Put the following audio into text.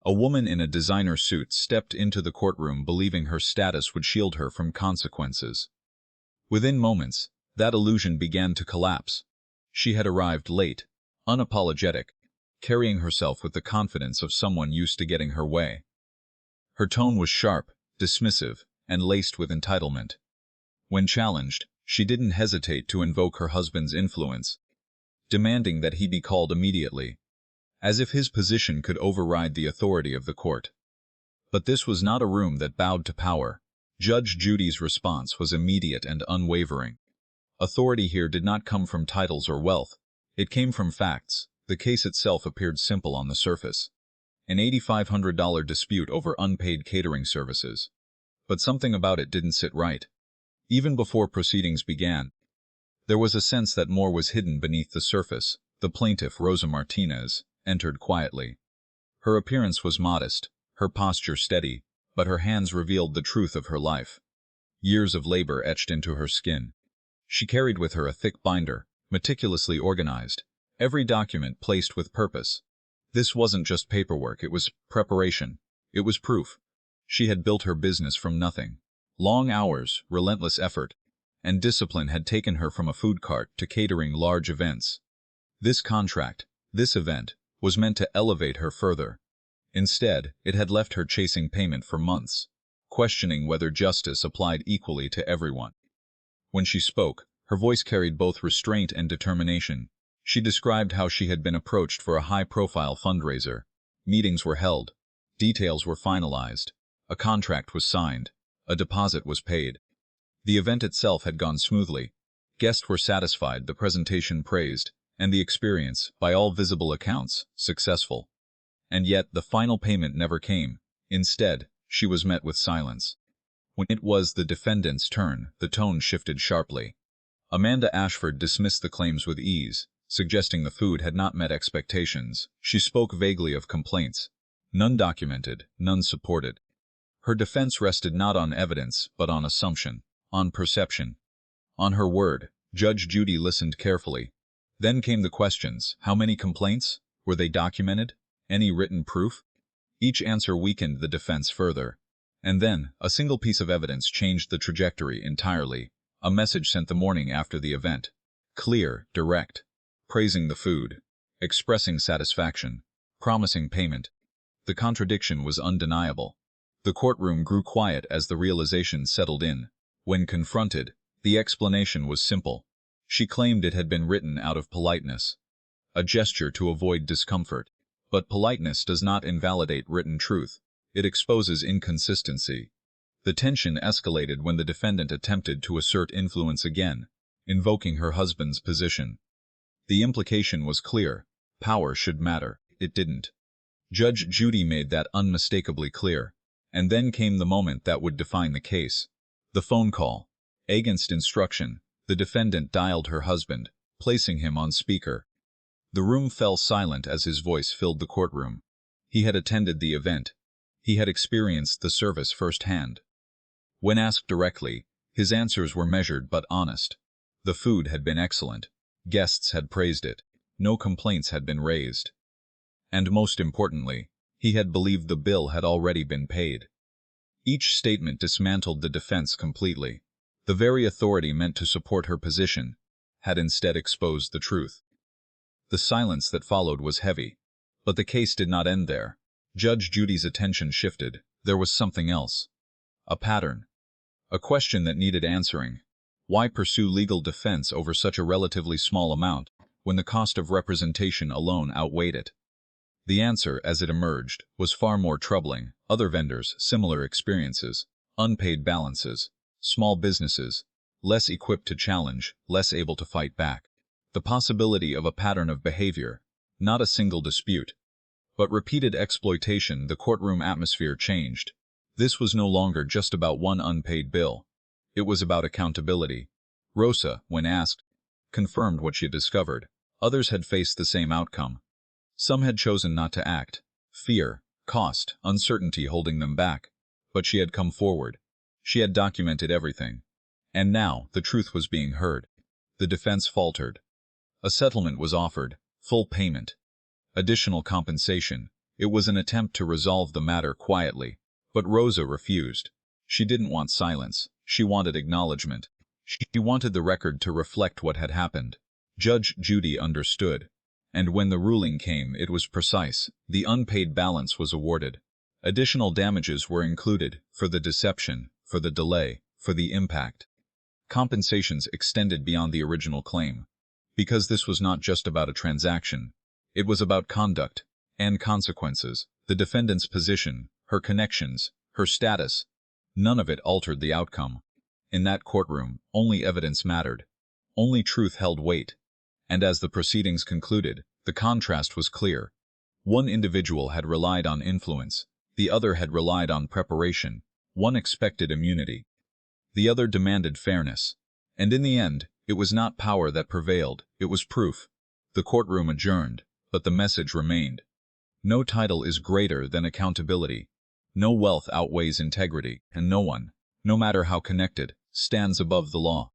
A woman in a designer suit stepped into the courtroom believing her status would shield her from consequences. Within moments, that illusion began to collapse. She had arrived late, unapologetic, carrying herself with the confidence of someone used to getting her way. Her tone was sharp, dismissive, and laced with entitlement. When challenged, she didn't hesitate to invoke her husband's influence, demanding that he be called immediately, as if his position could override the authority of the court. But this was not a room that bowed to power. Judge Judy's response was immediate and unwavering. Authority here did not come from titles or wealth. It came from facts. The case itself appeared simple on the surface. An $8,500 dispute over unpaid catering services. But something about it didn't sit right. Even before proceedings began, there was a sense that more was hidden beneath the surface. The plaintiff, Rosa Martinez, entered quietly. Her appearance was modest, her posture steady, but her hands revealed the truth of her life. Years of labor etched into her skin. She carried with her a thick binder, meticulously organized, every document placed with purpose. This wasn't just paperwork, it was preparation. It was proof. She had built her business from nothing. Long hours, relentless effort, and discipline had taken her from a food cart to catering large events. This contract, this event, was meant to elevate her further. Instead, it had left her chasing payment for months, questioning whether justice applied equally to everyone. When she spoke, her voice carried both restraint and determination. She described how she had been approached for a high-profile fundraiser. Meetings were held, details were finalized, a contract was signed, a deposit was paid. The event itself had gone smoothly. Guests were satisfied, the presentation praised, and the experience, by all visible accounts, successful. And yet the final payment never came. Instead, she was met with silence. When it was the defendant's turn, the tone shifted sharply. Amanda Ashford dismissed the claims with ease, suggesting the food had not met expectations. She spoke vaguely of complaints. None documented, none supported. Her defense rested not on evidence, but on assumption, on perception. On her word, Judge Judy listened carefully. Then came the questions. How many complaints? Were they documented? Any written proof? Each answer weakened the defense further. And then, a single piece of evidence changed the trajectory entirely. A message sent the morning after the event. Clear, direct. Praising the food. Expressing satisfaction. Promising payment. The contradiction was undeniable. The courtroom grew quiet as the realization settled in. When confronted, the explanation was simple. She claimed it had been written out of politeness. A gesture to avoid discomfort. But politeness does not invalidate written truth. It exposes inconsistency. The tension escalated when the defendant attempted to assert influence again, invoking her husband's position. The implication was clear. Power should matter. It didn't. Judge Judy made that unmistakably clear. And then came the moment that would define the case. The phone call. Against instruction, the defendant dialed her husband, placing him on speaker. The room fell silent as his voice filled the courtroom. He had attended the event. He had experienced the service firsthand. When asked directly, his answers were measured but honest. The food had been excellent. Guests had praised it. No complaints had been raised. And most importantly, he had believed the bill had already been paid. Each statement dismantled the defense completely. The very authority meant to support her position had instead exposed the truth. The silence that followed was heavy. But the case did not end there. Judge Judy's attention shifted. There was something else. A pattern. A question that needed answering. Why pursue legal defense over such a relatively small amount, when the cost of representation alone outweighed it? The answer, as it emerged, was far more troubling. Other vendors, similar experiences, unpaid balances, small businesses, less equipped to challenge, less able to fight back. The possibility of a pattern of behavior, not a single dispute, but repeated exploitation. The courtroom atmosphere changed. This was no longer just about one unpaid bill. It was about accountability. Rosa, when asked, confirmed what she had discovered. Others had faced the same outcome. Some had chosen not to act. Fear, cost, uncertainty holding them back. But she had come forward. She had documented everything. And now, the truth was being heard. The defense faltered. A settlement was offered. Full payment. Additional compensation. It was an attempt to resolve the matter quietly, but Rosa refused. She didn't want silence. She wanted acknowledgement. She wanted the record to reflect what had happened. Judge Judy understood. And when the ruling came, it was precise. The unpaid balance was awarded. Additional damages were included for the deception, for the delay, for the impact. Compensations extended beyond the original claim. Because this was not just about a transaction. It was about conduct and consequences, the defendant's position, her connections, her status. None of it altered the outcome. In that courtroom, only evidence mattered. Only truth held weight. And as the proceedings concluded, the contrast was clear. One individual had relied on influence. The other had relied on preparation. One expected immunity. The other demanded fairness. And in the end, it was not power that prevailed, it was proof. The courtroom adjourned, but the message remained. No title is greater than accountability. No wealth outweighs integrity, and no one, no matter how connected, stands above the law.